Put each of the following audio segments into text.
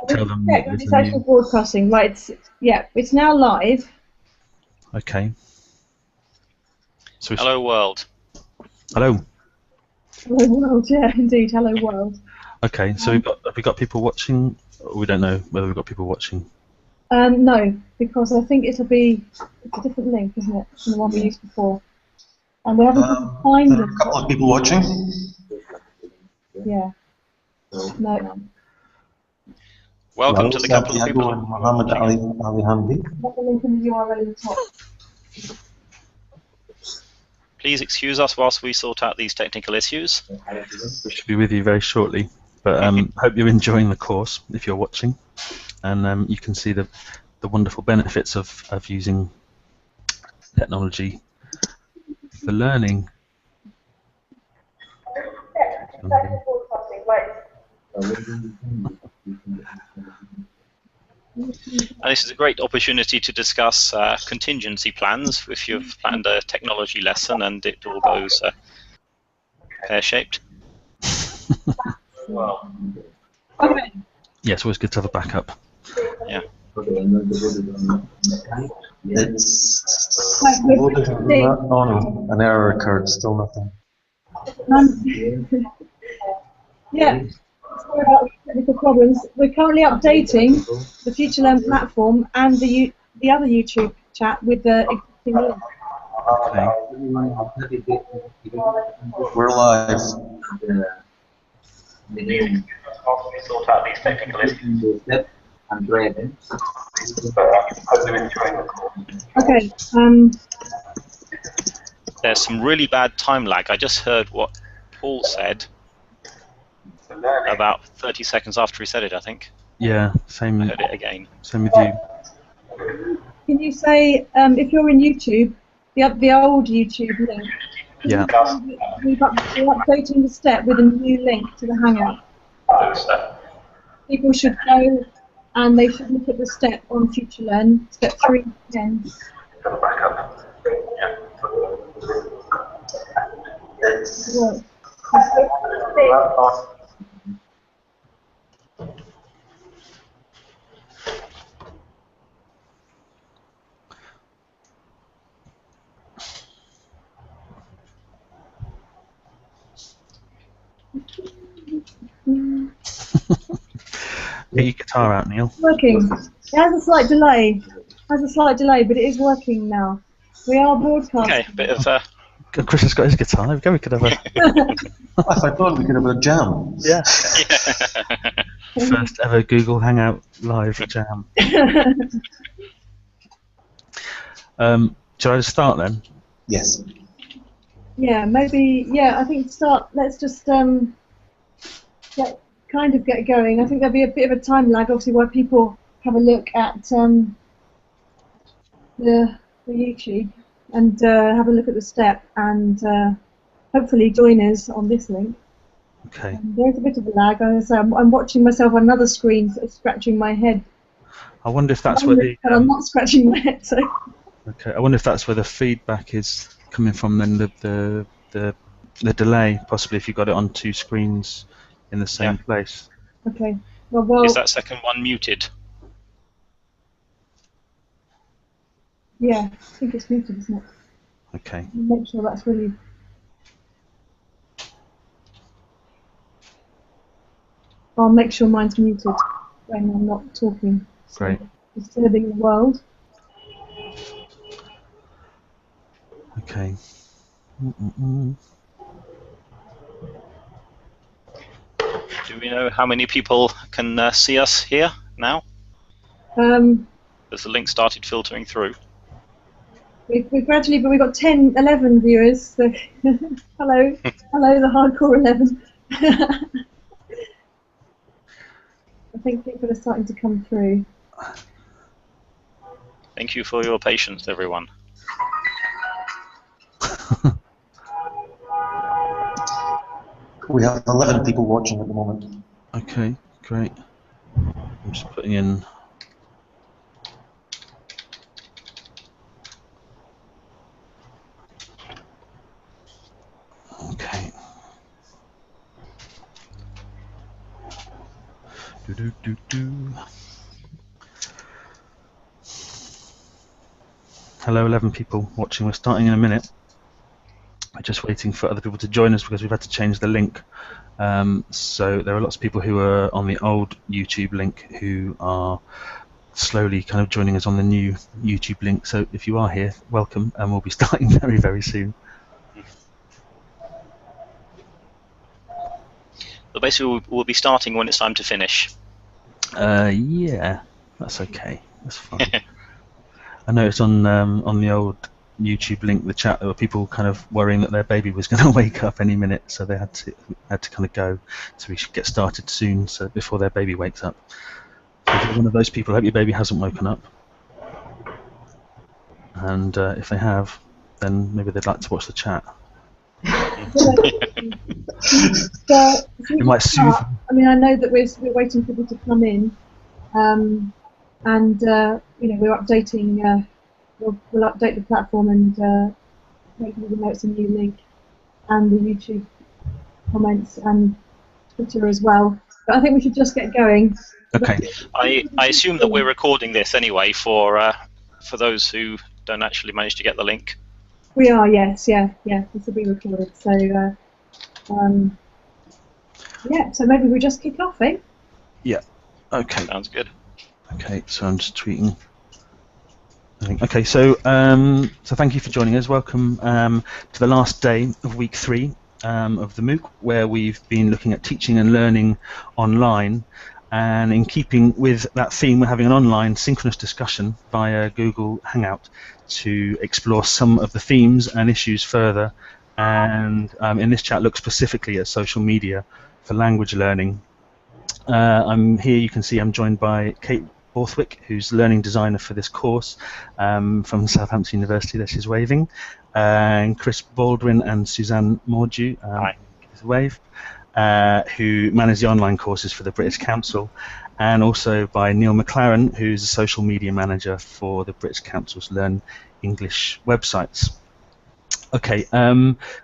tell them check there's it's a actually new... broadcasting, right? It's now live. Okay. So Hello, world. Hello. Hello world, yeah, indeed. Hello world. Okay, so have we got people watching? We don't know whether we've got people watching. No, because I think it's a different link, isn't it, from the one we used before? And we haven't find there are a couple of people watching. Yeah. No. Welcome to the couple of people. And Muhammad Ali Hamdi. Not the link in the URL at the top. Please excuse us whilst we sort out these technical issues. We should be with you very shortly. But hope you're enjoying the course if you're watching, and you can see the wonderful benefits of using technology for learning. And this is a great opportunity to discuss contingency plans if you've planned a technology lesson and it all goes pear-shaped. Okay. Yeah, it's always good to have a backup. Yeah. It's loaded. Oh no, an error occurred. Still nothing. Yeah. Sorry about the technical problems. We're currently updating the FutureLearn platform and the other YouTube chat with the existing link. Okay. We're live. Sort out these technical issues. Okay. There's some really bad time lag. I just heard what Paul said about 30 seconds after he said it, I think. Yeah, same. I heard it again. Same with you. Can you say, if you're in YouTube, the old YouTube link? Yeah. We're updating the step with a new link to the Hangout. People should go and they should look at the step on FutureLearn, step 310. Get your guitar out, Neil. Working. It has a slight delay. But it is working now. We are broadcasting. Okay, bit of Chris has got his guitar. There we go. We could have a If I thought we could have a jam. yeah. First ever Google Hangout live jam. Shall I just start then? Yes. Yeah, maybe. Yeah, I think start. Let's just get going. I think there'll be a bit of a time lag, obviously, while people have a look at the YouTube and have a look at the step and hopefully join us on this link. Okay. There's a bit of a lag. I'm watching myself on another screen, sort of scratching my head. I wonder if that's where the. But I'm not scratching my head. So. Okay. I wonder if that's where the feedback is coming from. Then the delay, possibly if you got it on two screens in the same place. Okay. Well. Is that second one muted? Yeah, I think it's muted, isn't it? Okay. Make sure that's really. I'll make sure mine's muted when I'm not talking. So Great. Disturbing the world. Okay. Do we know how many people can see us here now? Has the link started filtering through? We gradually, but we've got 10, 11 viewers. So hello, the hardcore 11. I think people are starting to come through. Thank you for your patience, everyone. We have 11 people watching at the moment. Okay, great. I'm just putting in. Okay. Hello, 11 people watching. We're starting in a minute. We're just waiting for other people to join us because we've had to change the link. So there are lots of people who are on the old YouTube link who are slowly kind of joining us on the new YouTube link. So if you are here, welcome, and we'll be starting very, very soon. So basically, we'll be starting when it's time to finish. Yeah, that's okay. That's fine. I noticed on the old YouTube link, the chat, there were people kind of worrying that their baby was going to wake up any minute, so they had to kind of go. So we should get started soon, so before their baby wakes up. So if you're one of those people, I hope your baby hasn't woken up. And if they have, then maybe they'd like to watch the chat. It might soothe. I mean, I know that we're waiting for people to come in, and you know, we're updating. We'll update the platform and make the notes a new link, and the YouTube comments and Twitter as well. But I think we should just get going. Okay. I assume that we're recording this anyway for those who don't actually manage to get the link. We are, yes, yeah. This will be recorded. So, yeah. So maybe we just kick off, eh? Yeah. Okay. Sounds good. Okay. So I'm just tweeting. Okay. So so thank you for joining us. Welcome to the last day of week 3 of the MOOC, where we've been looking at teaching and learning online. And in keeping with that theme, we're having an online synchronous discussion via Google Hangout to explore some of the themes and issues further. And in this chat, look specifically at social media for language learning. I'm here, you can see I'm joined by Kate Borthwick, who's learning designer for this course from Southampton University. There she's waving. And Chris Baldwin and Suzanne Mordew. Hi. Wave. Who manage the online courses for the British Council, and also by Neil McLaren, who's a social media manager for the British Council's Learn English websites. Okay,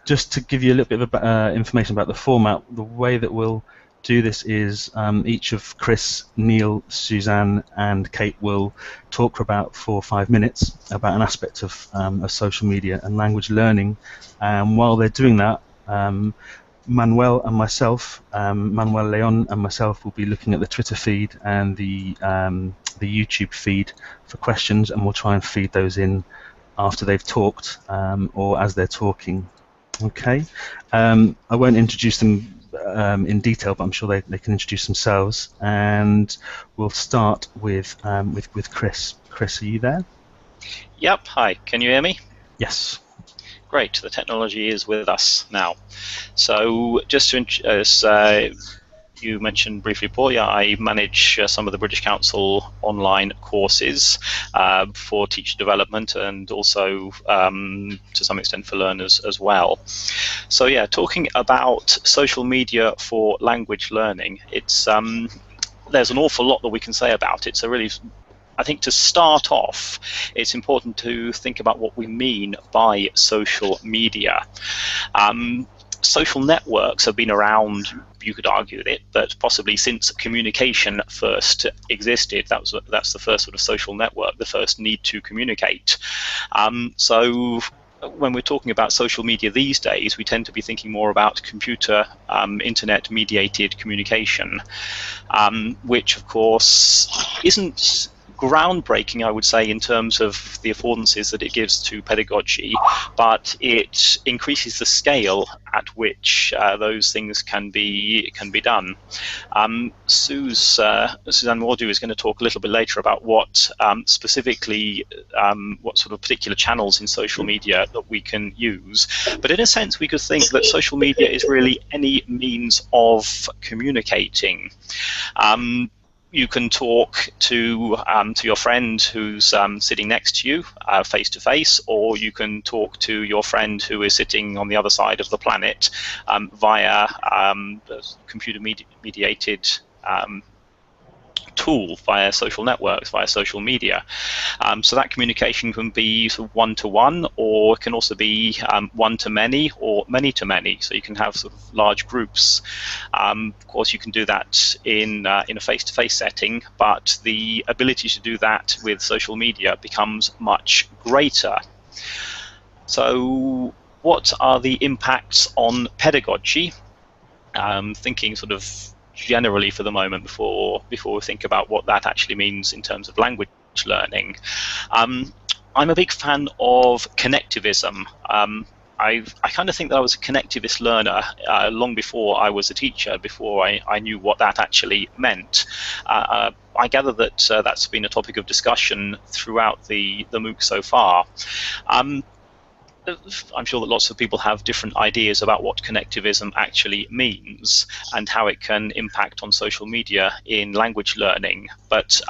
just to give you a little bit of information about the format, the way that we'll do this is each of Chris, Neil, Suzanne and Kate will talk for about 4 or 5 minutes about an aspect of social media and language learning, and while they're doing that, Manuel and myself, Manuel Leon and myself will be looking at the Twitter feed and the YouTube feed for questions, and we'll try and feed those in after they've talked or as they're talking. Okay, I won't introduce them in detail, but I'm sure they can introduce themselves, and we'll start with Chris. Chris, are you there? Yep. Hi. Can you hear me? Yes. Great, the technology is with us now. So just to, as you mentioned briefly, Paul, yeah, I manage some of the British Council online courses for teacher development, and also to some extent for learners as well. So yeah, talking about social media for language learning, it's there's an awful lot that we can say about it. So really, I think to start off, it's important to think about what we mean by social media. Social networks have been around, you could argue it, but possibly since communication first existed. That's the first sort of social network, the first need to communicate. So when we're talking about social media these days, we tend to be thinking more about computer, internet-mediated communication, which of course isn't groundbreaking, I would say, in terms of the affordances that it gives to pedagogy, but it increases the scale at which those things can be done. Suzanne Mordew is going to talk a little bit later about what specifically, what sort of particular channels in social media that we can use. But in a sense, we could think that social media is really any means of communicating. You can talk to your friend who's sitting next to you face to face, or you can talk to your friend who is sitting on the other side of the planet via computer mediated tool via social networks, via social media. So that communication can be sort of one-to-one, or it can also be one-to-many or many-to-many. So you can have sort of large groups. Of course, you can do that in a face-to-face setting, but the ability to do that with social media becomes much greater. So what are the impacts on pedagogy? Thinking sort of generally for the moment before we think about what that actually means in terms of language learning. I'm a big fan of connectivism. I kind of think that I was a connectivist learner long before I was a teacher, before I knew what that actually meant. I gather that that's been a topic of discussion throughout the MOOC so far. I'm sure that lots of people have different ideas about what connectivism actually means and how it can impact on social media in language learning. But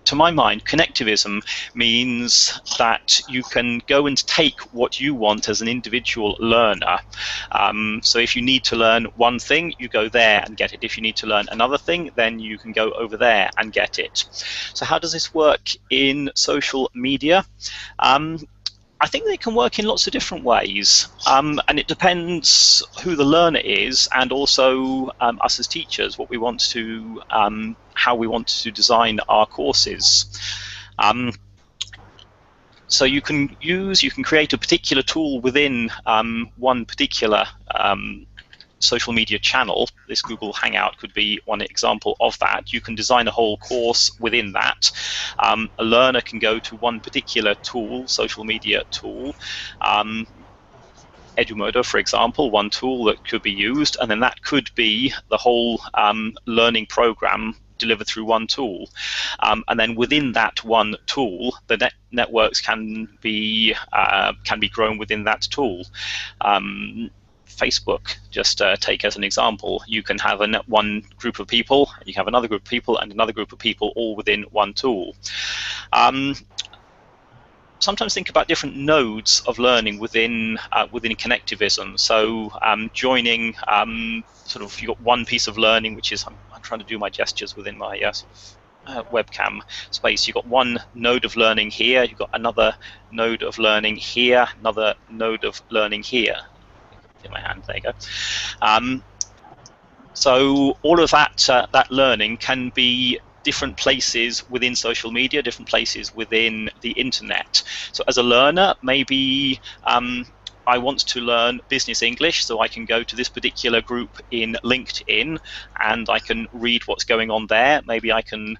to my mind, connectivism means that you can go and take what you want as an individual learner. So if you need to learn one thing, you go there and get it. If you need to learn another thing, then you can go over there and get it. So how does this work in social media? I think they can work in lots of different ways, and it depends who the learner is, and also us as teachers, what we want to, how we want to design our courses. So you can create a particular tool within one particular social media channel. This Google Hangout could be one example of that. You can design a whole course within that. A learner can go to one particular tool, social media tool. Edumodo, for example, one tool that could be used, and then that could be the whole learning program delivered through one tool. And then within that one tool, the networks can be grown within that tool. Facebook, just take as an example, you can have one group of people, you have another group of people, and another group of people all within one tool. Sometimes think about different nodes of learning within connectivism. So joining, sort of, you've got one piece of learning, which is, I'm trying to do my gestures within my webcam space. You've got one node of learning here, you've got another node of learning here, another node of learning here. In my hand, there you go. So all of that learning can be different places within social media, different places within the internet. So as a learner, maybe I want to learn business English, so I can go to this particular group in LinkedIn and I can read what's going on there. Maybe I can,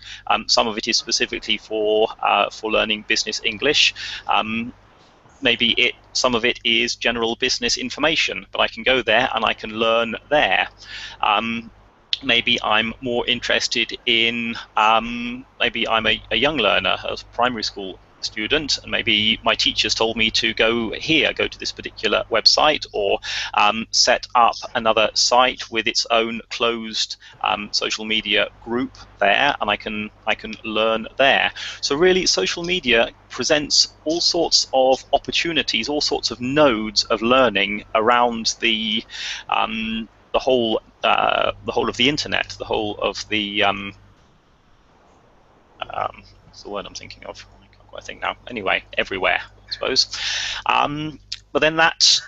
some of it is specifically for learning business English. Maybe some of it is general business information, but I can go there and I can learn there. Maybe I'm more interested in, maybe I'm a young learner, a primary school student, and maybe my teachers told me to go here, go to this particular website, or set up another site with its own closed social media group there, and I can learn there. So really, social media presents all sorts of opportunities, all sorts of nodes of learning around the whole of the internet, the whole of the what's the word I'm thinking of? I can't quite think now. Anyway, everywhere, I suppose. But then that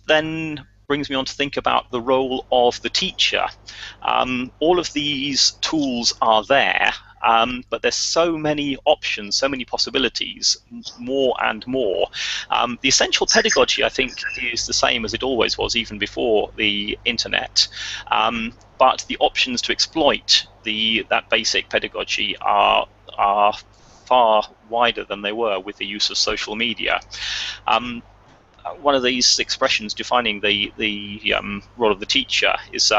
then brings me on to think about the role of the teacher. All of these tools are there, but there's so many options, so many possibilities, more and more. The essential pedagogy, I think, is the same as it always was, even before the internet. But the options to exploit that basic pedagogy are far wider than they were with the use of social media. One of these expressions defining the role of the teacher is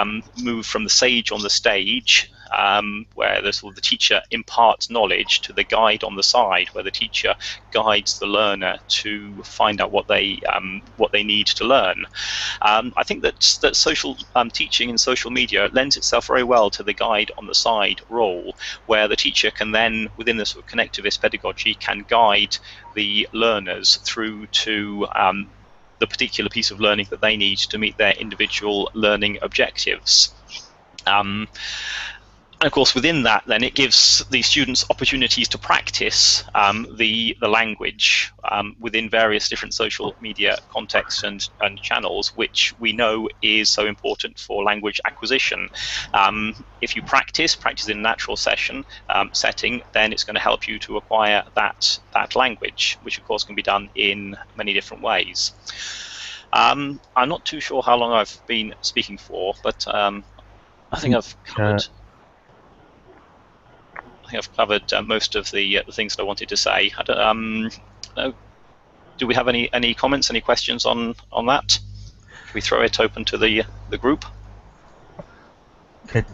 move from the sage on the stage, where the teacher imparts knowledge, to the guide on the side, where the teacher guides the learner to find out what they need to learn. I think that social teaching in social media lends itself very well to the guide on the side role, where the teacher can then, within the sort of connectivist pedagogy, can guide the learners through to the particular piece of learning that they need to meet their individual learning objectives. And of course, within that, then it gives the students opportunities to practice the language within various different social media contexts and channels, which we know is so important for language acquisition. If you practice in a natural setting, then it's going to help you to acquire that language, which of course can be done in many different ways. I'm not too sure how long I've been speaking for, but I think I've covered most of the things that I wanted to say. Do we have any comments, any questions on that? Should we throw it open to the group? Okay,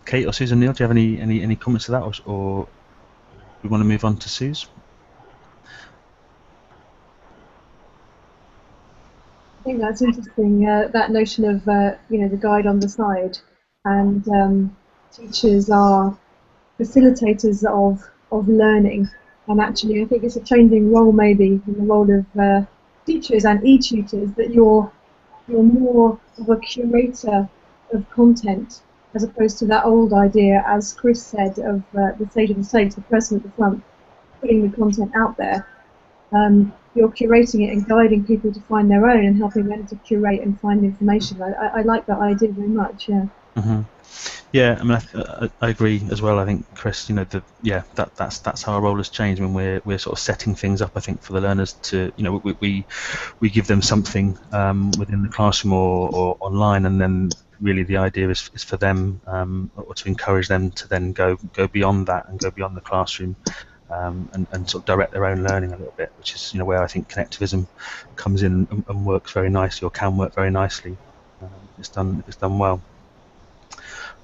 Kate or Susan, Neil, do you have any comments to that, or we want to move on to Suze? I think that's interesting. That notion of the guide on the side, and teachers are facilitators of learning, and actually I think it's a changing role maybe in the role of teachers and e-tutors, that you're more of a curator of content as opposed to that old idea, as Chris said, of the sage of the sage, the person at the front putting the content out there. You're curating it and guiding people to find their own and helping them to curate and find information. I like that idea very much. Yeah. Mm-hmm. Yeah, I mean, I agree as well. I think, Chris, that's how our role has changed when we're sort of setting things up. I think for the learners to, we give them something within the classroom or online, and then really the idea is for them or to encourage them to then go beyond that and go beyond the classroom. And sort of direct their own learning a little bit, which is where I think connectivism comes in and works very nicely, or can work very nicely. It's done well.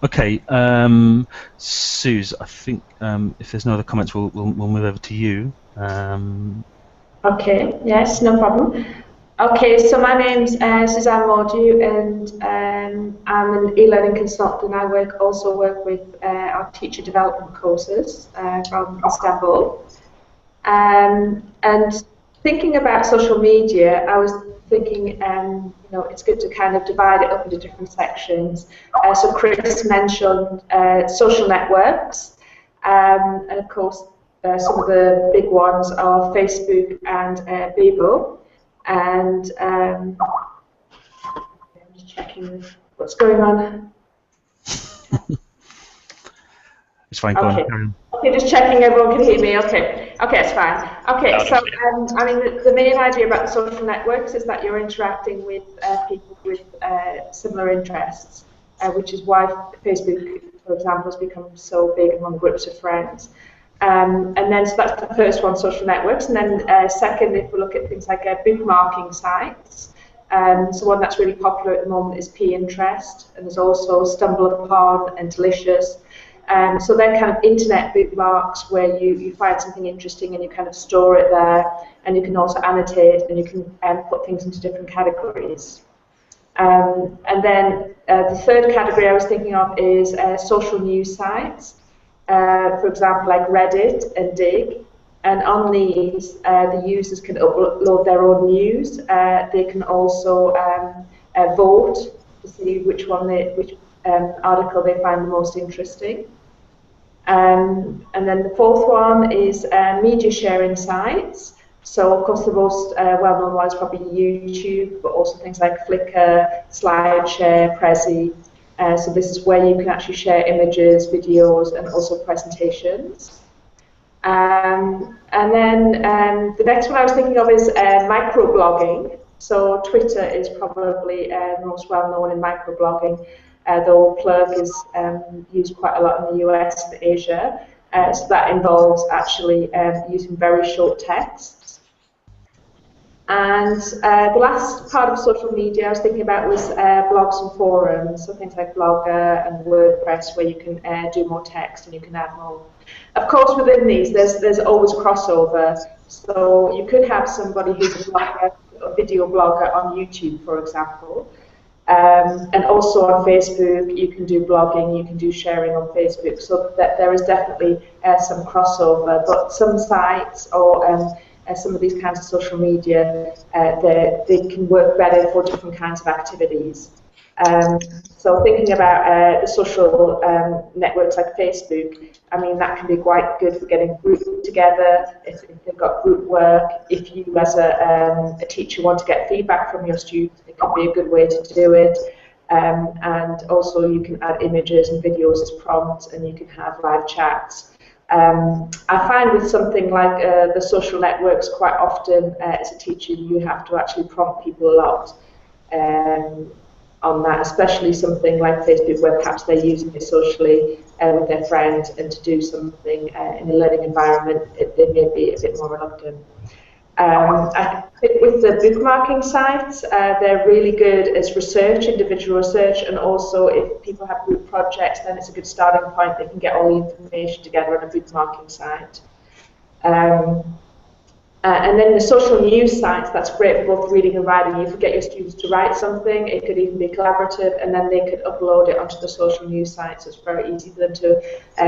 Okay, Suze, I think if there's no other comments, we'll move over to you. Okay, yes, no problem. Okay, so my name's Suzanne Mordew, and I'm an e-learning consultant, and I also work with our teacher development courses from Istanbul. And thinking about social media, I was thinking, it's good to kind of divide it up into different sections. So Chris mentioned social networks, and of course some of the big ones are Facebook and Bebo. And I'm just checking what's going on. It's fine. Okay. Go on. Okay, just checking everyone can hear me. Okay, it's fine. Okay, so I mean, the main idea about the social networks is that you're interacting with people with similar interests, which is why Facebook, for example, has become so big among groups of friends. And then, so that's the first one, social networks. And then second, if we look at things like bookmarking sites, so one that's really popular at the moment is Pinterest, and there's also StumbleUpon and Delicious. So they're kind of internet bookmarks where you find something interesting and you kind of store it there, and you can also annotate, and you can put things into different categories. And then the third category I was thinking of is social news sites. For example, like Reddit and Dig, and on these, the users can upload their own news. They can also vote to see which article they find the most interesting. And then the fourth one is media sharing sites. So of course the most well-known one is probably YouTube, but also things like Flickr, SlideShare, Prezi. So this is where you can actually share images, videos, and also presentations. And then the next one I was thinking of is microblogging. So Twitter is probably the most well-known in microblogging, though Plurk is used quite a lot in the US and Asia. So that involves actually using very short texts. And the last part of social media I was thinking about was blogs and forums, so things like Blogger and WordPress, where you can do more text and you can add more. Of course, within these, there's always crossover. So you could have somebody who's a blogger, a video blogger on YouTube, for example. And also on Facebook, you can do blogging, you can do sharing on Facebook. So that there is definitely some crossover. But some sites or some of these kinds of social media, they can work better for different kinds of activities. So thinking about the social networks like Facebook, I mean, that can be quite good for getting groups together, if they've got group work. If you as a teacher want to get feedback from your students, it could be a good way to do it. And also you can add images and videos as prompts, and you can have live chats. I find with something like the social networks, quite often as a teacher you have to actually prompt people a lot on that, especially something like Facebook where perhaps they're using it socially with their friends, and to do something in a learning environment they may be a bit more reluctant. I think with the bookmarking sites, they're really good as research, individual research, and also if people have group projects, then it's a good starting point. They can get all the information together on a bookmarking site. And then the social news sites, that's great for both reading and writing. You could get your students to write something, it could even be collaborative, and then they could upload it onto the social news sites. So it's very easy for them to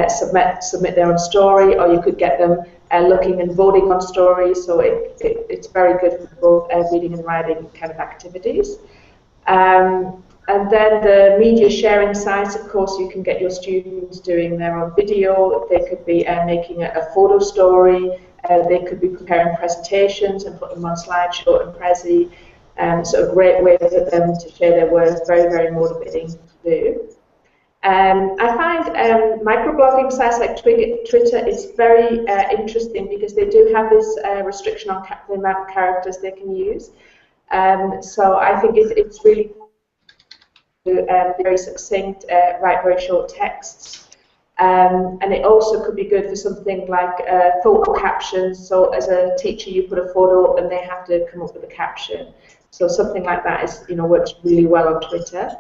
submit their own story, or you could get them looking and voting on stories, so it's very good for both reading and writing kind of activities. And then the media sharing sites, of course, you can get your students doing their own video. They could be making a photo story. They could be preparing presentations and putting them on slideshow and Prezi. So a great way for them to share their work, very, very motivating to do. I find microblogging sites like Twitter is very interesting because they do have this restriction on the amount of characters they can use. So I think it's really very succinct, write very short texts. And it also could be good for something like photo captions. So as a teacher, you put a photo and they have to come up with a caption. So something like that is, works really well on Twitter.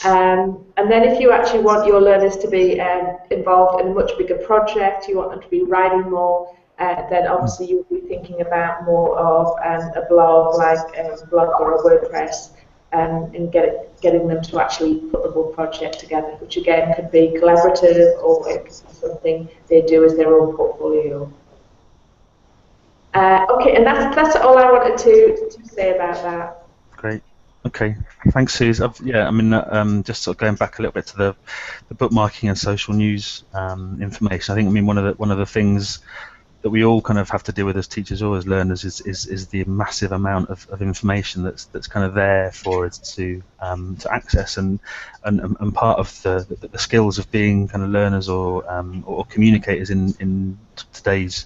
And then if you actually want your learners to be involved in a much bigger project, you want them to be writing more, then obviously you'll be thinking about more of a blog like Blog or a WordPress, and getting them to actually put the whole project together, which again could be collaborative, or it could be something they do as their own portfolio. Okay, and that's all I wanted to say about that. Great. Okay, thanks, Suze. Yeah, I mean, just sort of going back a little bit to the bookmarking and social news information. I think, one of the things that we all kind of have to deal with as teachers or as learners is the massive amount of information that's kind of there for us to access, and part of the skills of being kind of learners or communicators in today's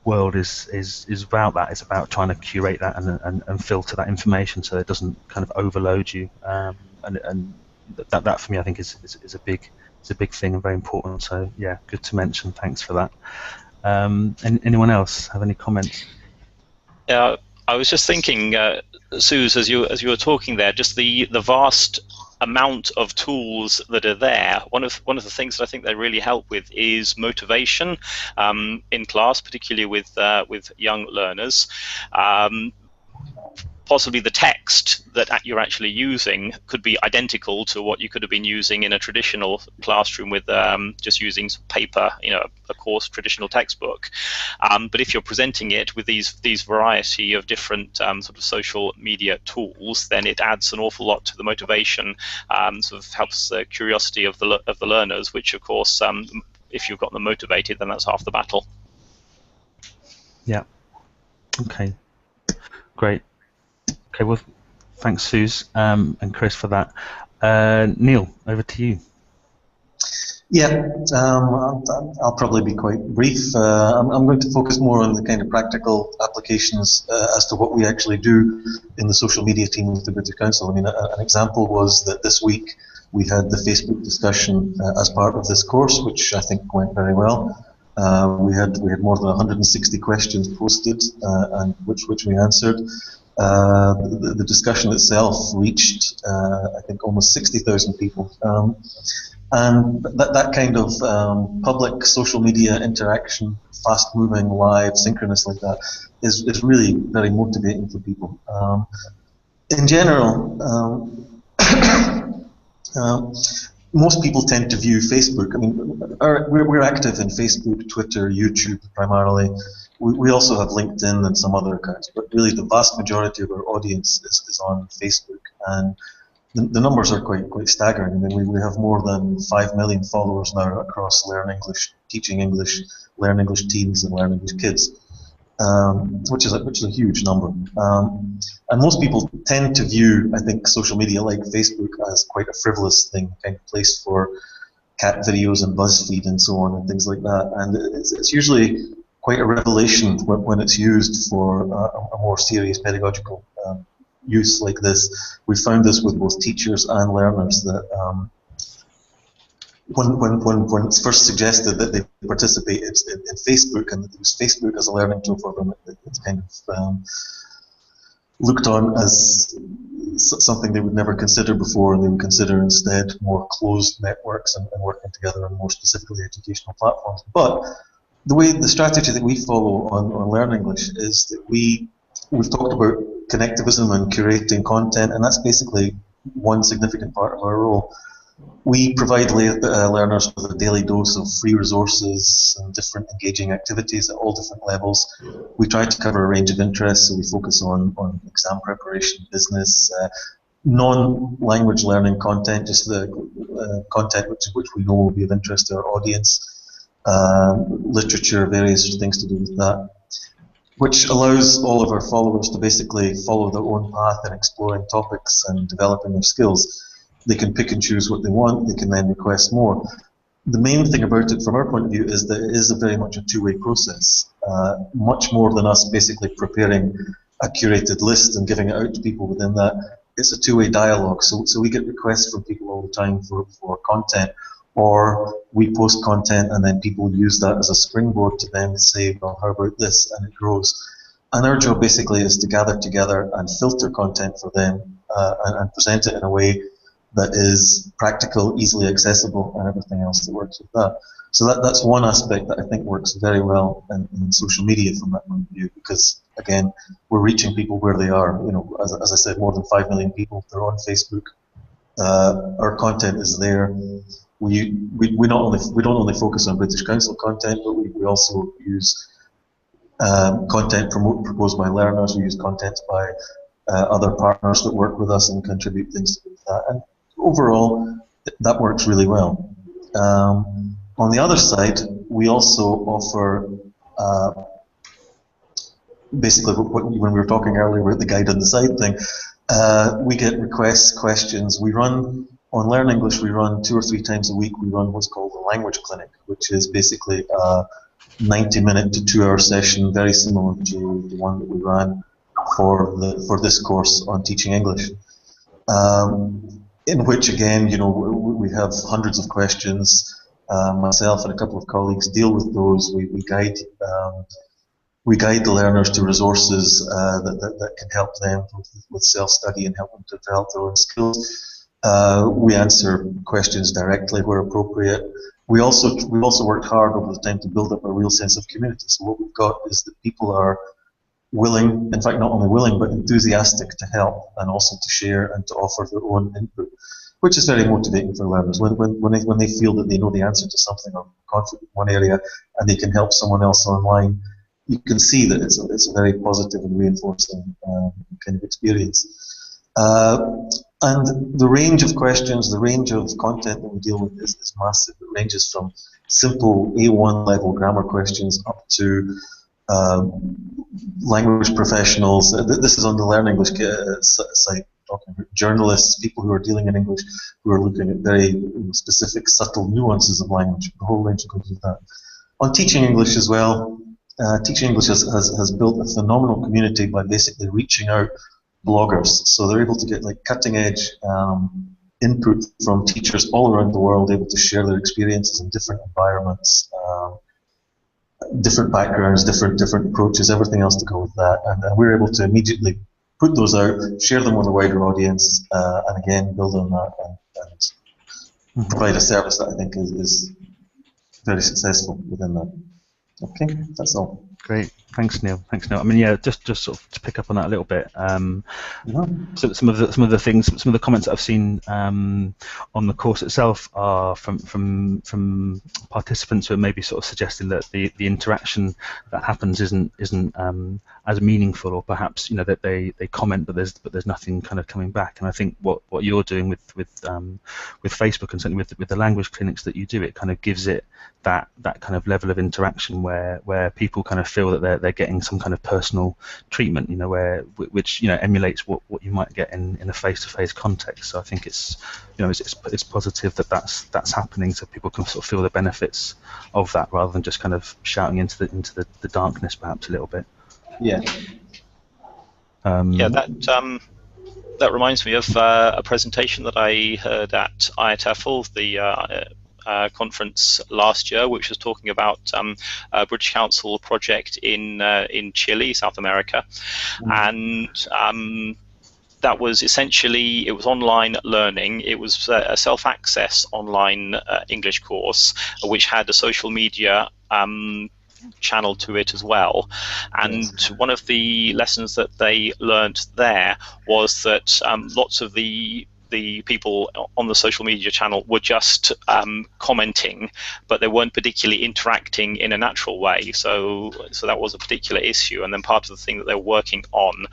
world is about that. It's about trying to curate that and filter that information so it doesn't kind of overload you. And that for me, I think is a big thing and very important. So yeah, good to mention. Thanks for that. Anyone else have any comments? Yeah, I was just thinking, Suze, as you were talking there, just the vast amount of tools that are there. One of the things that I think they really help with is motivation in class, particularly with young learners. Possibly the text that you're actually using could be identical to what you could have been using in a traditional classroom with just using paper, a course traditional textbook. But if you're presenting it with these variety of different sort of social media tools, then it adds an awful lot to the motivation. Sort of helps the curiosity of the learners, which of course, if you've got them motivated, then that's half the battle. Yeah. Okay. Great. Okay, well, thanks, Suze and Chris, for that. Neil, over to you. Yeah, I'll probably be quite brief. I'm going to focus more on the kind of practical applications as to what we actually do in the social media team with the British Council. I mean, an example was that this week we had the Facebook discussion as part of this course, which I think went very well. We had more than 160 questions posted, and which we answered. The discussion itself reached, I think, almost 60,000 people. And that kind of public social media interaction, fast-moving, live, synchronous like that, is really very motivating for people. In general, most people tend to view Facebook. I mean, we're active in Facebook, Twitter, YouTube primarily. We also have LinkedIn and some other accounts, but really the vast majority of our audience is on Facebook. And the numbers are quite staggering. I mean, we have more than 5 million followers now across Learn English, Teaching English, Learn English Teens, and Learn English Kids, which is a huge number. And most people tend to view, I think, social media like Facebook as quite a frivolous thing, kind of place for cat videos and BuzzFeed and so on and things like that. And it's usually quite a revelation when it's used for a more serious pedagogical use like this. We found this with both teachers and learners that when it's first suggested that they participate in Facebook and use Facebook as a learning tool for them, it's kind of looked on as something they would never consider before, and they would consider instead more closed networks and working together on more specifically educational platforms. But the strategy that we follow on Learn English is that we've talked about connectivism and curating content, and that's basically one significant part of our role. We provide learners with a daily dose of free resources and different engaging activities at all different levels. We try to cover a range of interests, so we focus on exam preparation, business, non-language learning content, just the content which we know will be of interest to our audience, literature, various things to do with that, which allows all of our followers to basically follow their own path in exploring topics and developing their skills. They can pick and choose what they want, they can then request more. The main thing about it from our point of view is that it is very much a two-way process, much more than us basically preparing a curated list and giving it out to people within that. It's a two-way dialogue, so we get requests from people all the time for content, or we post content and then people use that as a springboard to then say, well, how about this, and it grows. And our job basically is to gather together and filter content for them and present it in a way that is practical, easily accessible, and everything else that works with that. So that's one aspect that I think works very well in social media from that point of view, because again, we're reaching people where they are. You know, as I said, more than 5 million people, they're on Facebook. Our content is there. We don't only focus on British Council content, but we also use content proposed by learners. We use content by other partners that work with us and contribute things to that. And overall, that works really well. On the other side, we also offer, basically when we were talking earlier about the guide on the side thing, we get requests, questions. We run, on Learn English, we run 2 or 3 times a week, we run what's called a language clinic, which is basically a 90-minute to 2-hour session, very similar to the one that we ran for this course on teaching English. In which, again, you know, we have hundreds of questions. Myself and a couple of colleagues deal with those. We guide the learners to resources that can help them with self-study and help them to develop their own skills. We answer questions directly where appropriate. We also worked hard over the time to build up a real sense of community. So what we've got is that people are willing, in fact not only willing, but enthusiastic to help and also to share and to offer their own input, which is very motivating for learners. When they feel that they know the answer to something or confident in one area and they can help someone else online, you can see that it's a very positive and reinforcing kind of experience. And the range of questions, the range of content that we deal with is massive. It ranges from simple A1 level grammar questions up to language professionals. This is on the Learn English site, talking about journalists, people who are dealing in English, who are looking at very specific, subtle nuances of language. The whole range goes with that. On teaching English as well, Teaching English has built a phenomenal community by basically reaching out bloggers. So they're able to get like cutting edge input from teachers all around the world, able to share their experiences in different environments, different backgrounds, different approaches, everything else to go with that. And we're able to immediately put those out, share them with a wider audience, and again build on that and provide a service that I think is very successful within that. Okay, that's all. Great. Thanks, Neil. Thanks, Neil. I mean, yeah, just sort of to pick up on that a little bit. So some of the things, some of the comments that I've seen on the course itself are from participants who are maybe sort of suggesting that the interaction that happens isn't as meaningful, or perhaps that they comment but there's nothing kind of coming back. And I think what you're doing with Facebook, and certainly with the language clinics that you do, it kind of gives it that kind of level of interaction where people kind of feel that they're getting some kind of personal treatment, which emulates what you might get in a face-to-face context. So I think it's positive that that's happening, so people can sort of feel the benefits of that rather than just kind of shouting into the darkness perhaps a little bit. Yeah. That reminds me of a presentation that I heard at IATEFL, the conference last year, which was talking about a British Council project in Chile, South America, and that was essentially, it was online learning. It was a self-access online English course, which had a social media channel to it as well. And one of the lessons that they learnt there was that lots of the people on the social media channel were just commenting, but they weren't particularly interacting in a natural way. So that was a particular issue. And then part of the thing that they were working on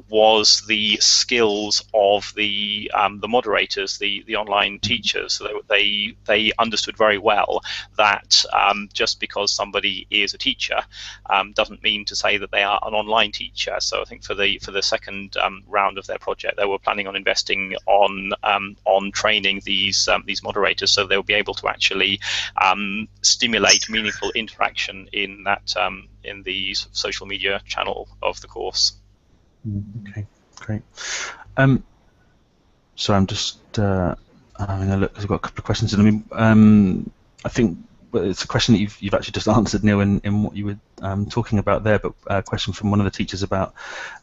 was the skills of the moderators, the online teachers. So they understood very well that just because somebody is a teacher doesn't mean to say that they are an online teacher. So I think for the second round of their project, they were planning on investing on training these moderators, so they'll be able to actually stimulate meaningful interaction in that in the social media channel of the course. Okay, great. So I'm just having a look because I've got a couple of questions. And I mean, I think it's a question that you've actually just answered, Neil, in what you were talking about there. But a question from one of the teachers about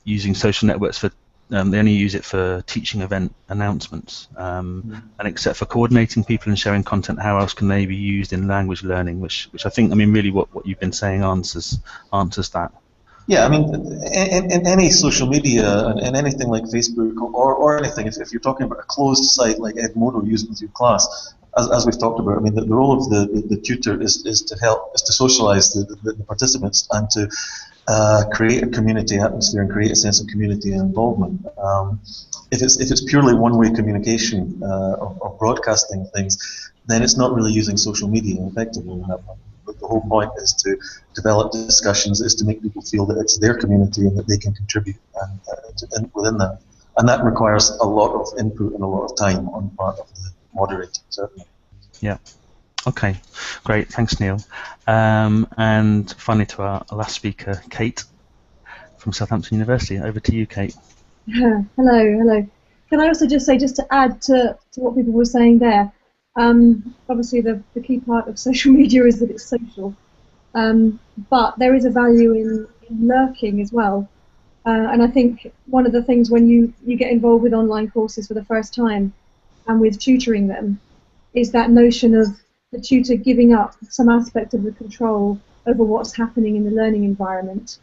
using social networks for they only use it for teaching event announcements, and except for coordinating people and sharing content, how else can they be used in language learning? Which I think, I mean, really what you've been saying answers that. Yeah, I mean, in any social media and anything like Facebook or anything, if you're talking about a closed site like Edmodo used with your class, as we've talked about, I mean, the role of the tutor is to socialize the participants and to create a community atmosphere and create a sense of community and involvement. If it's purely one-way communication or broadcasting things, then it's not really using social media effectively. But the whole point is to develop discussions, is to make people feel that it's their community and that they can contribute within that. And that requires a lot of input and a lot of time on the part of the moderator, certainly. Yeah. Okay, great. Thanks, Neil. And finally, to our last speaker, Kate from Southampton University. Over to you, Kate. Hello. Can I also just say, just to add to what people were saying there, obviously the key part of social media is that it's social, but there is a value in lurking as well. And I think one of the things when you get involved with online courses for the first time and with tutoring them is that notion of the tutor giving up some aspect of the control over what's happening in the learning environment,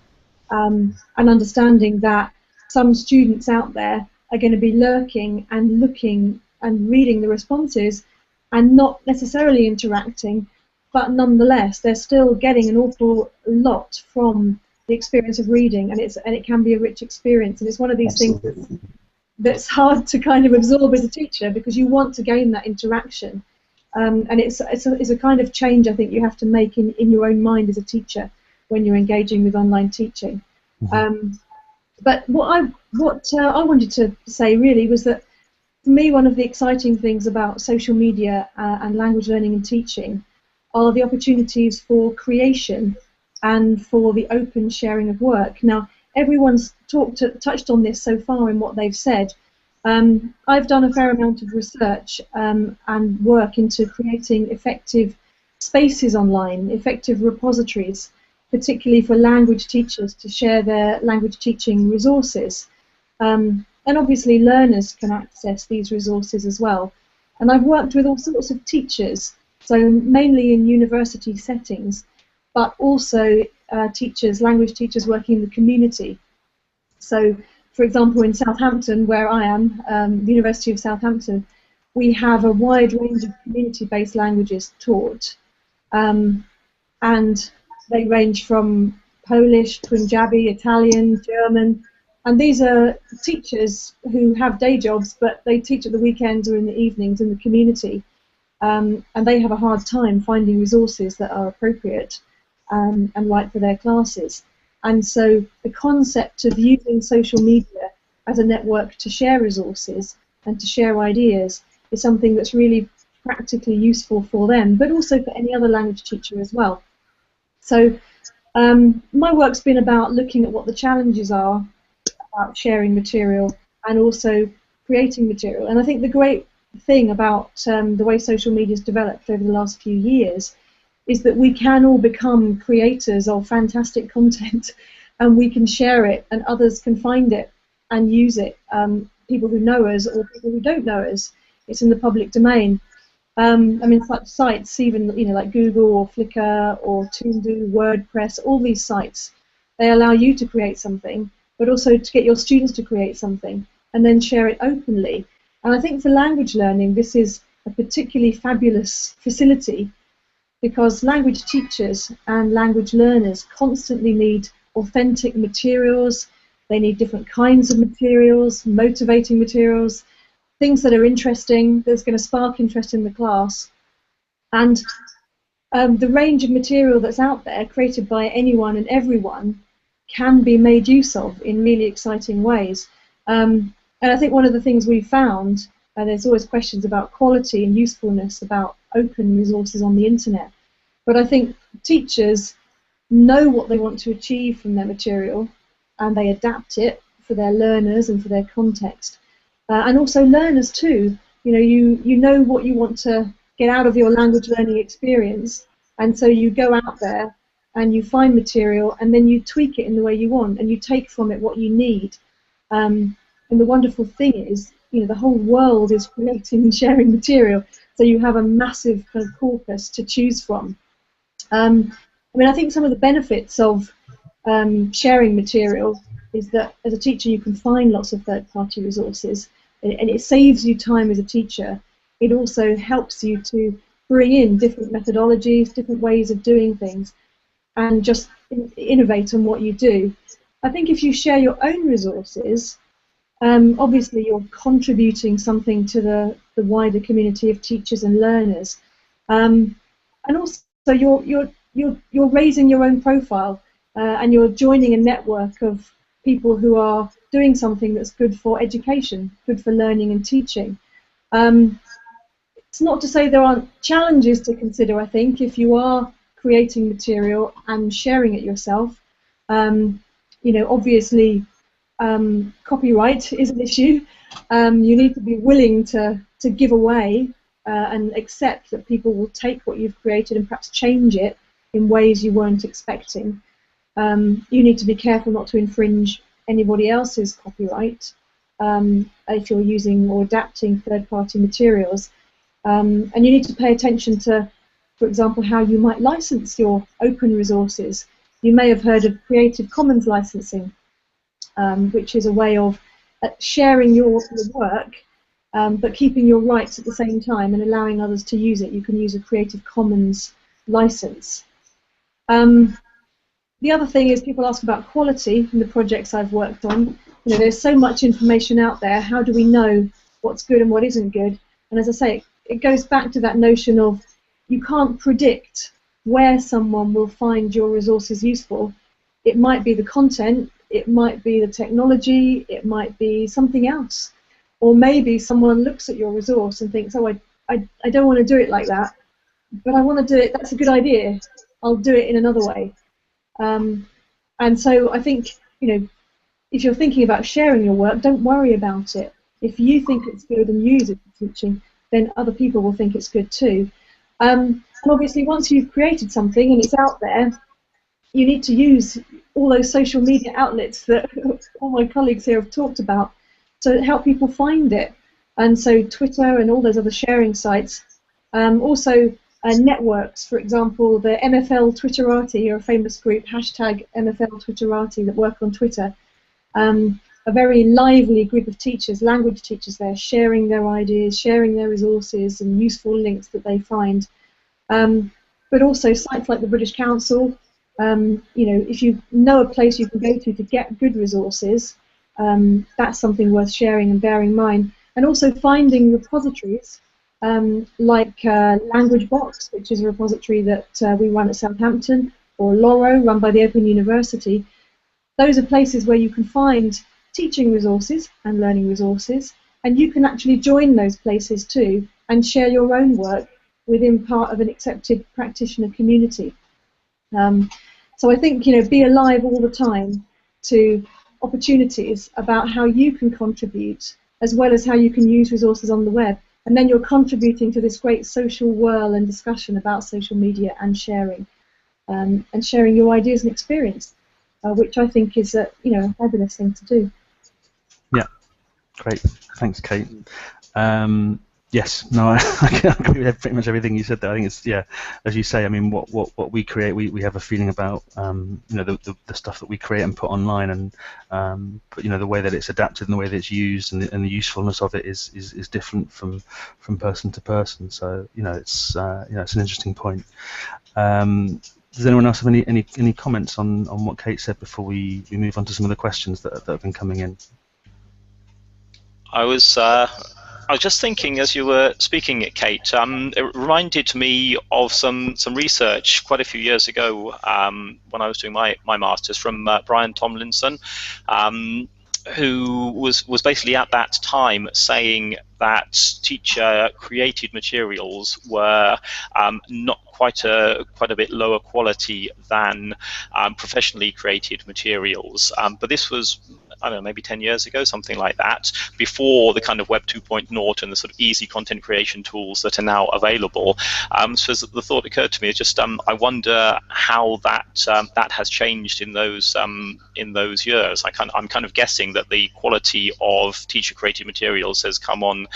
and understanding that some students out there are going to be lurking and looking and reading the responses and not necessarily interacting, but nonetheless they're still getting an awful lot from the experience of reading, and it can be a rich experience, and it's one of these Absolutely. things that's hard to kind of absorb as a teacher because you want to gain that interaction. And it's a kind of change I think you have to make in your own mind as a teacher when you're engaging with online teaching. But what I wanted to say really was that for me one of the exciting things about social media and language learning and teaching are the opportunities for creation and for the open sharing of work. Now everyone's touched on this so far in what they've said. I've done a fair amount of research and work into creating effective spaces online, effective repositories, particularly for language teachers to share their language teaching resources. And obviously learners can access these resources as well. And I've worked with all sorts of teachers, so mainly in university settings, but also teachers, language teachers working in the community. So, for example, in Southampton, where I am, the University of Southampton, we have a wide range of community-based languages taught, and they range from Polish, Punjabi, Italian, German, and these are teachers who have day jobs, but they teach at the weekends or in the evenings in the community, and they have a hard time finding resources that are appropriate and right for their classes. And so the concept of using social media as a network to share resources and to share ideas is something that's really practically useful for them, but also for any other language teacher as well. So my work's been about looking at what the challenges are about sharing material and also creating material. And I think the great thing about the way social media has developed over the last few years is that we can all become creators of fantastic content, and we can share it, and others can find it and use it. People who know us or people who don't know us, it's in the public domain. I mean, such sites, even like Google or Flickr or Toondo, WordPress, all these sites, they allow you to create something, but also to get your students to create something and then share it openly. And I think for language learning, this is a particularly fabulous facility, because language teachers and language learners constantly need authentic materials. They need different kinds of materials, motivating materials, things that are interesting, that's going to spark interest in the class. And the range of material that's out there, created by anyone and everyone, can be made use of in really exciting ways. And I think one of the things we've found, there's always questions about quality and usefulness about open resources on the internet, but I think teachers know what they want to achieve from their material, and they adapt it for their learners and for their context. And also learners too. You know what you want to get out of your language learning experience, and so you go out there and you find material, and then you tweak it in the way you want, and you take from it what you need. And the wonderful thing is, the whole world is creating and sharing material, so you have a massive kind of corpus to choose from. I mean, I think some of the benefits of sharing material is that as a teacher you can find lots of third-party resources, and it saves you time as a teacher. It also helps you to bring in different methodologies, different ways of doing things, and just innovate on what you do. I think if you share your own resources, obviously you're contributing something to the wider community of teachers and learners, and also you're raising your own profile, and you're joining a network of people who are doing something that's good for education, good for learning and teaching. It's not to say there aren't challenges to consider, I think, if you are creating material and sharing it yourself. Obviously, copyright is an issue. You need to be willing to give away and accept that people will take what you've created and perhaps change it in ways you weren't expecting. You need to be careful not to infringe anybody else's copyright if you're using or adapting third-party materials. And you need to pay attention to, for example, how you might license your open resources. You may have heard of Creative Commons licensing, which is a way of sharing your work, but keeping your rights at the same time and allowing others to use it. You can use a Creative Commons license. The other thing is people ask about quality in the projects I've worked on. There's so much information out there. How do we know what's good and what isn't good? And as I say, it goes back to that notion of you can't predict where someone will find your resources useful. It might be the content, it might be the technology, it might be something else. Or maybe someone looks at your resource and thinks, oh, I don't want to do it like that, but I want to do it, that's a good idea, I'll do it in another way. And so I think, if you're thinking about sharing your work, don't worry about it. If you think it's good and use it for teaching, then other people will think it's good too. And obviously, once you've created something and it's out there, you need to use all those social media outlets that all my colleagues here have talked about to help people find it. And so Twitter and all those other sharing sites. Also, networks. For example, the MFL Twitterati are a famous group, hashtag MFL Twitterati, that work on Twitter. A very lively group of teachers, language teachers there, sharing their ideas, sharing their resources and useful links that they find. But also sites like the British Council. If you know a place you can go to get good resources, that's something worth sharing and bearing in mind. And also finding repositories like Language Box, which is a repository that we run at Southampton, or Loro, run by the Open University. Those are places where you can find teaching resources and learning resources, and you can actually join those places too and share your own work within part of an accepted practitioner community. So I think, be alive all the time to opportunities about how you can contribute, as well as how you can use resources on the web. And then you're contributing to this great social whirl and discussion about social media and sharing your ideas and experience, which I think is a fabulous thing to do. Yeah, great. Thanks, Kate. Yes, no, I agree with pretty much everything you said there. I think it's, as you say, I mean, what we create, we have a feeling about, the stuff that we create and put online, and but the way that it's adapted and the way that it's used and the usefulness of it is different from person to person. So it's it's an interesting point. Does anyone else have any comments on what Kate said before we move on to some of the questions that have been coming in? I was just thinking as you were speaking, Kate. It reminded me of some research quite a few years ago when I was doing my masters from Brian Tomlinson, who was basically at that time saying that teacher-created materials were not quite a bit lower quality than professionally created materials. But this was, I don't know, maybe 10 years ago, something like that, before the kind of Web 2.0 and the sort of easy content creation tools that are now available. So the thought occurred to me is just, I wonder how that has changed in those years. I'm kind of guessing that the quality of teacher-created materials has come on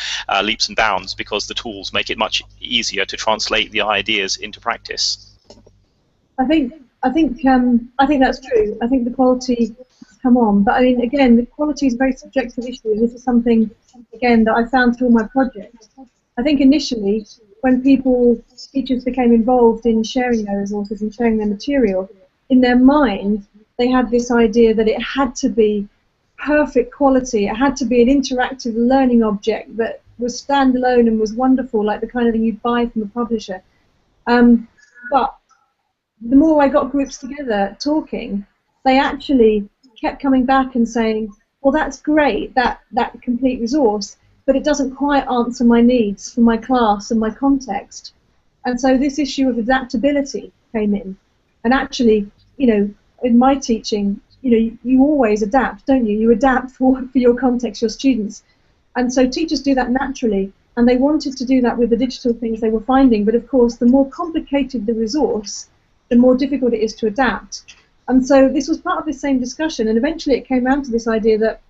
leaps and bounds because the tools make it much easier to translate the ideas into practice. I think that's true. I think the quality has come on, but I mean, again, the quality is a very subjective issue. This is something, again, that I found through my project. I think initially, when teachers became involved in sharing their resources and sharing their material, in their mind, they had this idea that it had to be perfect quality. It had to be an interactive learning object that was standalone and was wonderful, like the kind of thing you'd buy from a publisher. But the more I got groups together talking, they actually kept coming back and saying, well, that's great, that complete resource, but it doesn't quite answer my needs for my class and my context. And so this issue of adaptability came in. And actually, in my teaching, you always adapt, don't you? You adapt for your context, your students. And so teachers do that naturally, and they wanted to do that with the digital things they were finding, but of course, the more complicated the resource, the more difficult it is to adapt. And so this was part of the same discussion, and eventually it came down to this idea that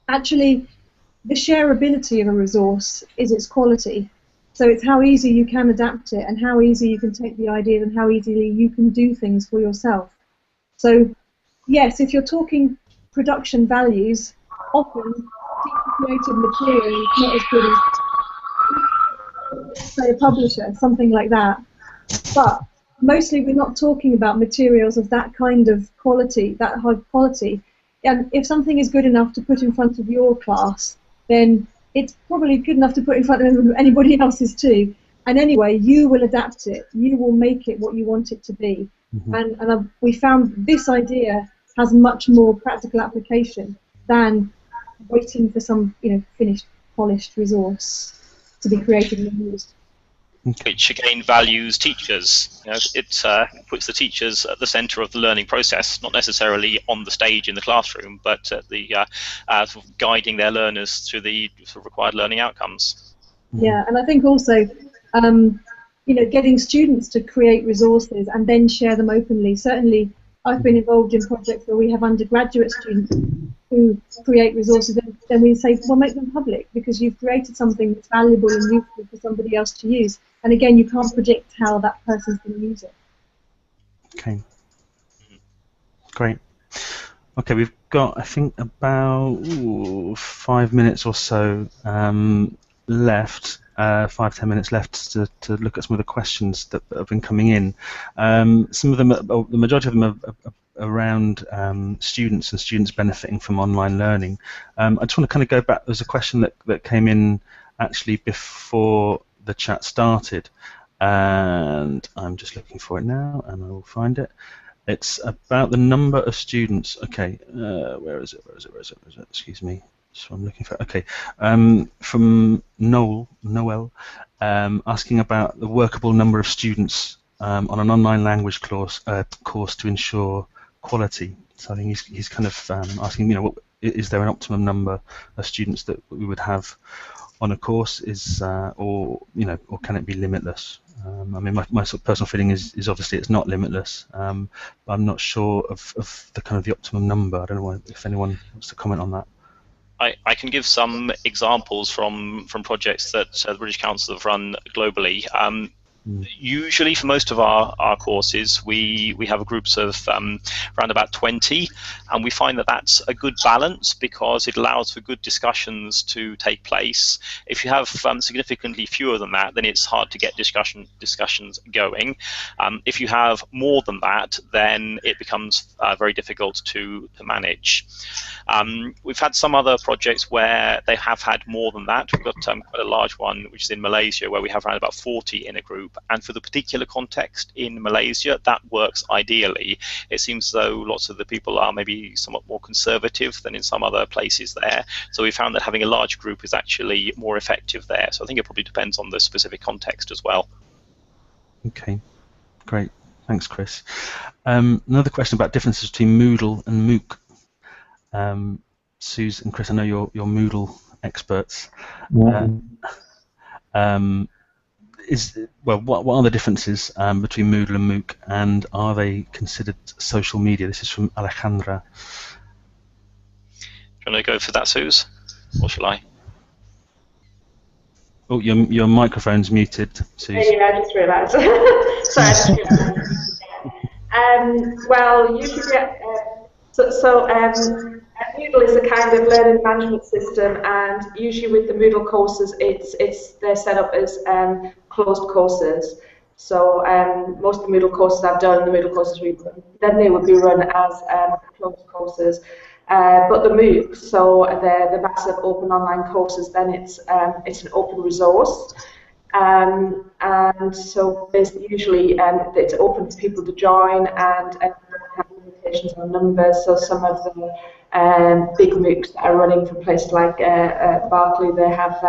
actually the shareability of a resource is its quality. So it's how easy you can adapt it, and how easy you can take the ideas, and how easily you can do things for yourself. So yes, if you're talking production values, often teacher-created material is not as good as, say, a publisher, something like that. But mostly we're not talking about materials of that kind of quality, that high quality. And if something is good enough to put in front of your class, then it's probably good enough to put in front of anybody else's too. And anyway, you will adapt it. You will make it what you want it to be. Mm-hmm. And we found this idea has much more practical application than waiting for some finished, polished resource to be created and used. Which again values teachers. It puts the teachers at the centre of the learning process, not necessarily on the stage in the classroom, but the sort of guiding their learners through the sort of required learning outcomes. Yeah, and I think also, getting students to create resources and then share them openly. Certainly, I've been involved in projects where we have undergraduate students who create resources, and then we say, well, make them public because you've created something that's valuable and useful for somebody else to use. And again, you can't predict how that person's going to use it. Okay. Great. Okay, we've got, I think, about 5 minutes or so left, 5-10 minutes left to look at some of the questions that have been coming in. Some of them, the majority of them are around students and students benefiting from online learning. I just want to kind of go back. There's a question that came in actually before the chat started, and I'm just looking for it now, and I will find it. It's about the number of students. Okay, where is it? Excuse me. So I'm looking for. Okay, from Noel, asking about the workable number of students on an online language course to ensure quality. So I think he's kind of asking, is there an optimum number of students that we would have on a course? Or can it be limitless? I mean, my sort of personal feeling is obviously it's not limitless, but I'm not sure of the kind of the optimum number. I don't know if anyone wants to comment on that. I can give some examples from projects that the British Council have run globally. Usually, for most of our courses, we have groups of around about 20, and we find that that's a good balance because it allows for good discussions to take place. If you have significantly fewer than that, then it's hard to get discussions going. If you have more than that, then it becomes very difficult to manage. We've had some other projects where they have had more than that. We've got quite a large one, which is in Malaysia, where we have around about 40 in a group. And for the particular context in Malaysia, that works ideally. It seems as though lots of the people are maybe somewhat more conservative than in some other places there. So we found that having a large group is actually more effective there. So I think it probably depends on the specific context as well. Okay, great. Thanks, Chris. Another question about differences between Moodle and MOOC. Suze and Chris, I know you're Moodle experts. Yeah. What are the differences between Moodle and MOOC, and are they considered social media? This is from Alejandra. Do you want to go for that, Suze, or shall I? Oh, your microphone's muted, Suze. Yeah, I just realised. Sorry, I just realised. Well, usually, Moodle is a kind of learning management system, and usually with the Moodle courses, they're set up as closed courses. So most of the Moodle courses I've done, the Moodle courses we run, then they would be run as closed courses. But the MOOCs, so the massive open online courses, then it's an open resource. And so usually it's open for people to join, and have limitations on numbers. So some of the big MOOCs that are running for places like Berkeley, they have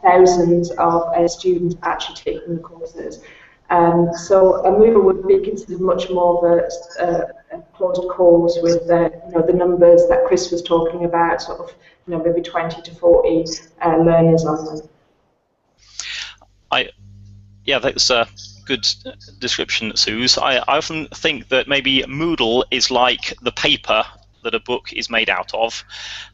thousands of students actually taking the courses. So a Moodle would be considered much more of a closed course with the numbers that Chris was talking about, sort of maybe 20 to 40 learners on them. Yeah, that's a good description, Suze. I often think that maybe Moodle is like the paper that a book is made out of,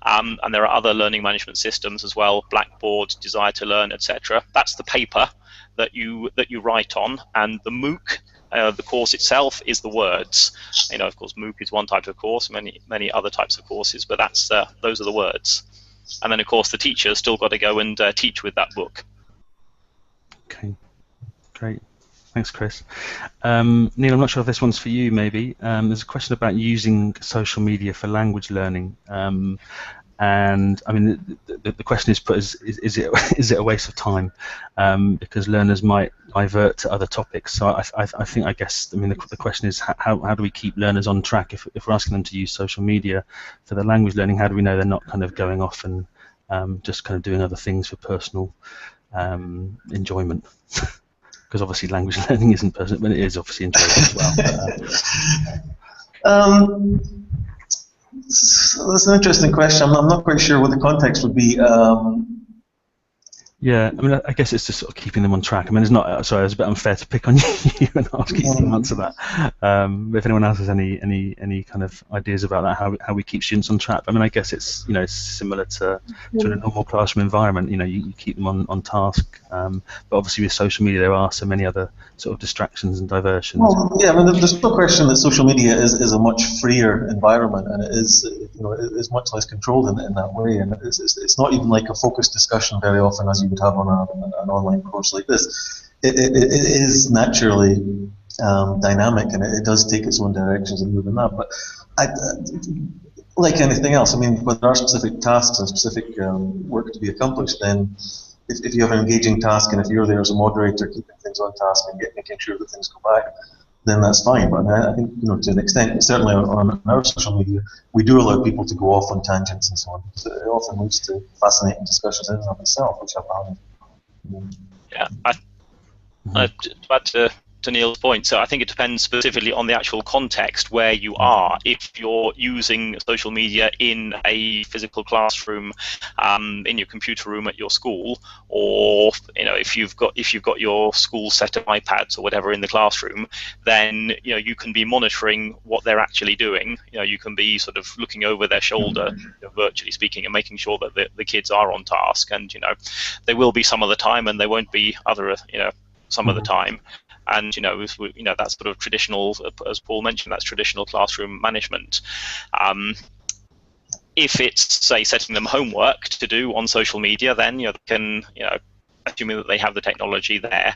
and there are other learning management systems as well, Blackboard, Desire to Learn, etc. That's the paper that you write on, and the MOOC, the course itself, is the words. Of course, MOOC is one type of course, many other types of courses, but those are the words. And then, of course, the teacher's still got to go and teach with that book. Okay, great. Thanks, Chris. Neil, I'm not sure if this one's for you, maybe. There's a question about using social media for language learning. And I mean, the question is put as, is it a waste of time? Because learners might divert to other topics. So I guess the question is, how do we keep learners on track? If we're asking them to use social media for their language learning, how do we know they're not kind of going off and just kind of doing other things for personal enjoyment? Because obviously language learning isn't personal, but it is obviously enjoyable as well. So that's an interesting question. I'm not quite sure what the context would be. Yeah, I mean, I guess it's just sort of keeping them on track. I mean, it's not. Sorry, it was a bit unfair to pick on you and ask you to answer that. If anyone else has any kind of ideas about that, how we keep students on track. I mean, I guess it's it's similar to a normal classroom environment. You keep them on task. But obviously with social media, there are so many other sort of distractions and diversions. Well, yeah, I mean, there's no question that social media is a much freer environment, and it is much less controlled in that way, and it's not even like a focused discussion very often as you would have on an online course like this. It is naturally dynamic, and it does take its own directions and move in that. But like anything else, I mean, when there are specific tasks and specific work to be accomplished, then if you have an engaging task and if you're there as a moderator keeping things on task and making sure that things go back, then that's fine. But I think, to an extent, certainly on our social media, we do allow people to go off on tangents and so on. So it often leads to fascinating discussions in and of itself, which I found. Yeah, to add to Neil's point, so I think it depends specifically on the actual context where you are. If you're using social media in a physical classroom, in your computer room at your school, or if you've got your school set of iPads or whatever in the classroom, then you can be monitoring what they're actually doing. You can be sort of looking over their shoulder, virtually speaking, and making sure that the kids are on task. And they will be some of the time, and they won't be other some of the time. And that's sort of traditional, as Paul mentioned, that's traditional classroom management. If it's, say, setting them homework to do on social media, then they can, assuming that they have the technology there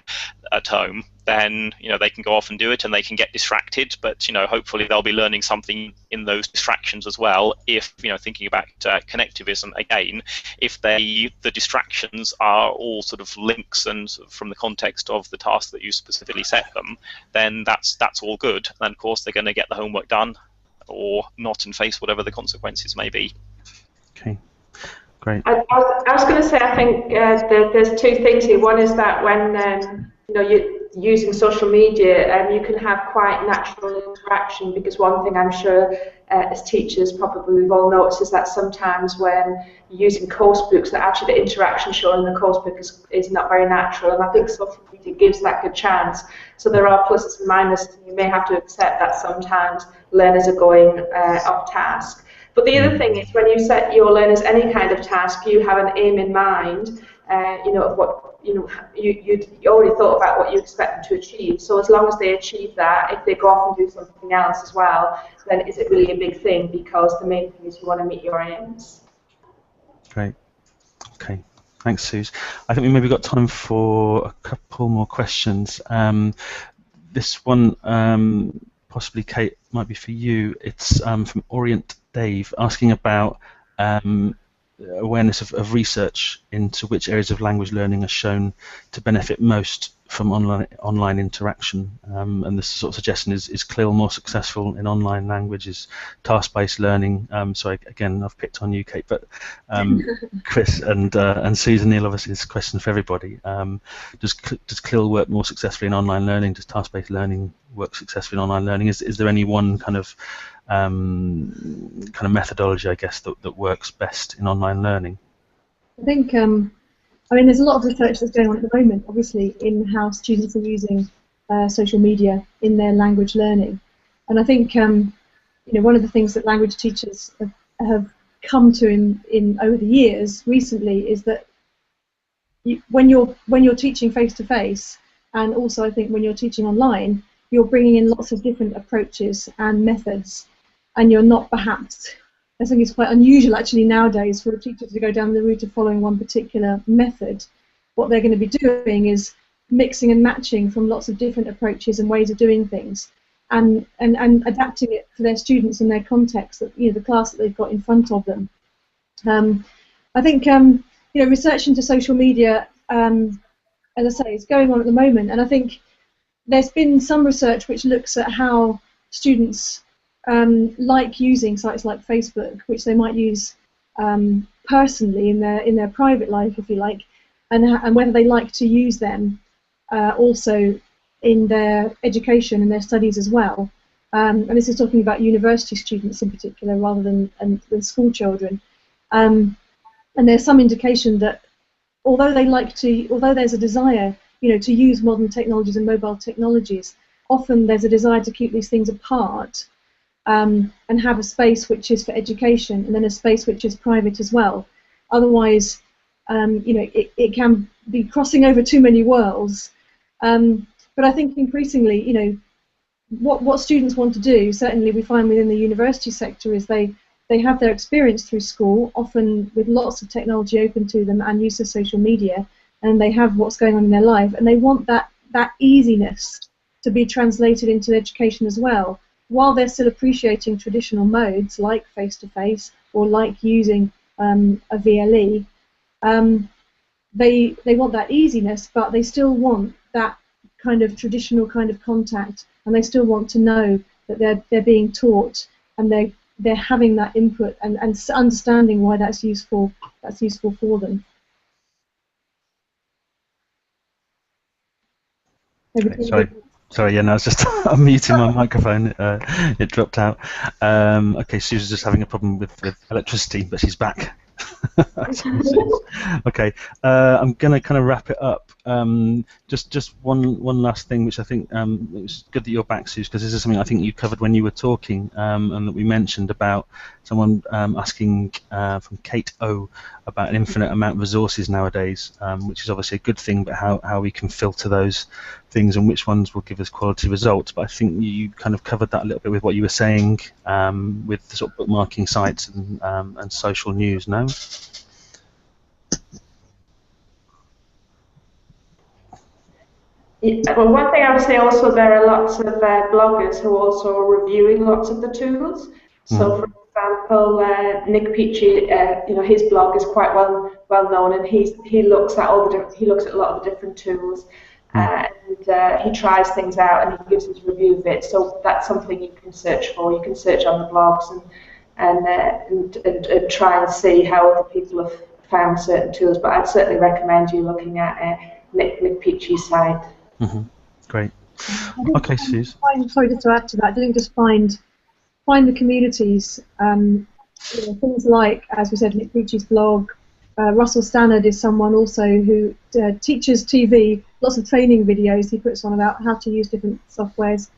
at home, then they can go off and do it, and they can get distracted. But hopefully they'll be learning something in those distractions as well. If thinking about connectivism again, if the distractions are all sort of links and from the context of the task that you specifically set them, then that's all good. And of course they're going to get the homework done, or not, and face whatever the consequences may be. Okay. Great. I was going to say, I think there's two things here. One is that when you're using social media, you can have quite natural interaction, because one thing I'm sure as teachers probably we've all noticed is that sometimes when you're using course books, that actually the interaction shown in the course book is not very natural, and I think social media gives that good chance. So there are pluses and minuses, and you may have to accept that sometimes learners are going off task. But the other thing is, when you set your learners any kind of task, you have an aim in mind, of what, you already thought about what you expect them to achieve. So as long as they achieve that, if they go off and do something else as well, then is it really a big thing? Because the main thing is you want to meet your aims. Great. Okay. Thanks, Suze. I think we maybe got time for a couple more questions. This one, possibly Kate, might be for you. It's from Orient Dave, asking about awareness of research into which areas of language learning are shown to benefit most from online interaction, and this sort of suggestion is CLIL more successful in online languages, task-based learning. So again, I've picked on you, Kate, but Chris and Susan, Neil, obviously this is a question for everybody. Does CLIL work more successfully in online learning? Does task-based learning work successfully in online learning? Is there any one kind of methodology, I guess, that works best in online learning? I think, there's a lot of research that's going on at the moment, obviously, in how students are using social media in their language learning. And I think, one of the things that language teachers have come to in over the years recently is that when you're teaching face-to-face, and also I think when you're teaching online, you're bringing in lots of different approaches and methods, and you're not perhaps, I think it's quite unusual actually nowadays for a teacher to go down the route of following one particular method. What they're going to be doing is mixing and matching from lots of different approaches and ways of doing things, and adapting it for their students and their context, the class that they've got in front of them. I think research into social media, as I say, is going on at the moment, and I think there's been some research which looks at how students like using sites like Facebook, which they might use personally in their private life, if you like, and whether they like to use them also in their education and their studies as well. And this is talking about university students in particular, rather than school children. And there's some indication that although there's a desire, to use modern technologies and mobile technologies, often there's a desire to keep these things apart and have a space which is for education and then a space which is private as well. Otherwise, it can be crossing over too many worlds. But I think increasingly, what students want to do, certainly we find within the university sector, is they have their experience through school, often with lots of technology open to them and use of social media, and they have what's going on in their life, and they want that easiness to be translated into education as well, while they're still appreciating traditional modes like face-to-face or like using a VLE. They want that easiness, but they still want that kind of traditional kind of contact, and they still want to know that they're being taught and they're having that input and understanding why that's useful for them. Sorry, yeah, no, I was just unmuting my microphone. It dropped out. Okay, Susan's just having a problem with electricity, but she's back. Okay, I'm going to kind of wrap it up. Just one last thing, which I think it's good that you're back, Suze, because this is something I think you covered when you were talking, and that we mentioned about someone asking from Kate O about an infinite amount of resources nowadays, which is obviously a good thing, but how we can filter those things and which ones will give us quality results. But I think you kind of covered that a little bit with what you were saying with the sort of bookmarking sites and social news, no? Well, one thing I would say also, there are lots of bloggers who also are reviewing lots of the tools. So, for example, Nick Peachy, his blog is quite well known, and he looks at a lot of the different tools, and he tries things out and he gives his review of it. So that's something you can search for. You can search on the blogs and try and see how other people have found certain tools. But I'd certainly recommend you looking at Nick Peachy's site. Great. Okay, Suze. Sorry, just to add to that, I didn't just find the communities. Things like, as we said, Nick Peachy's blog. Russell Stannard is someone also who teaches TV, lots of training videos he puts on about how to use different softwares.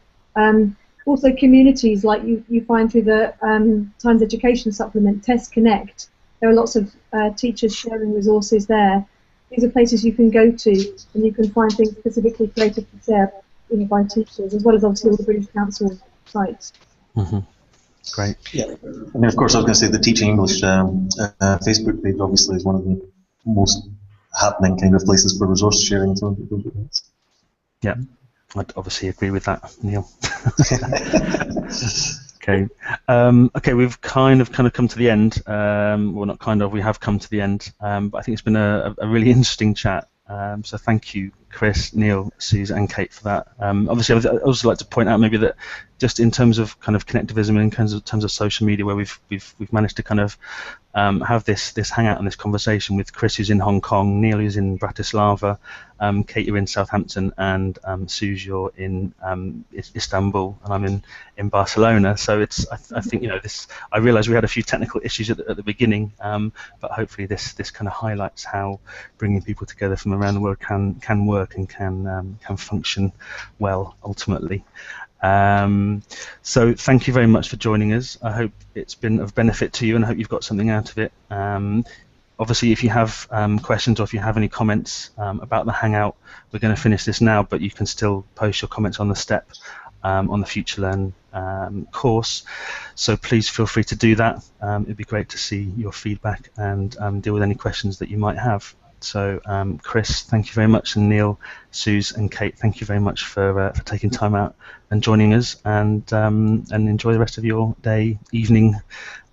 Also communities like you find through the Times Education supplement, Test Connect. There are lots of teachers sharing resources there. These are places you can go to, and you can find things specifically created to share by teachers, as well as obviously all the British Council sites. Great. Yeah, I mean, of course, I was going to say the Teaching English Facebook page obviously is one of the most happening kind of places for resource sharing. Yeah, I'd obviously agree with that, Neil. Okay. Okay, we've kind of come to the end. Well, not kind of. We have come to the end. But I think it's been a really interesting chat. So thank you, Chris, Neil, Suze, and Kate for that. Obviously, I'd also like to point out maybe that just in terms of kind of connectivism and in terms of social media, where we've managed to kind of have this hangout and this conversation with Chris, who's in Hong Kong, Neil, who's in Bratislava, Kate, you're in Southampton, and Suze, you're in Istanbul, and I'm in Barcelona. So I think this. I realise we had a few technical issues at the beginning, but hopefully this kind of highlights how bringing people together from around the world can work and can function well ultimately. So thank you very much for joining us. I hope it's been of benefit to you, and I hope you've got something out of it. Obviously, if you have questions or if you have any comments about the Hangout, we're going to finish this now, but you can still post your comments on the step on the Future Learn course. So please feel free to do that. It'd be great to see your feedback and deal with any questions that you might have. So Chris, thank you very much, and Neil, Suze, and Kate, thank you very much for taking time out and joining us, and enjoy the rest of your day, evening,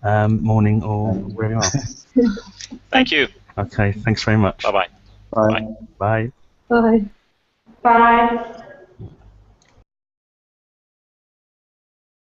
morning, or wherever you are. Thank you. Okay, thanks very much. Bye-bye. Bye. Bye. Bye. Bye.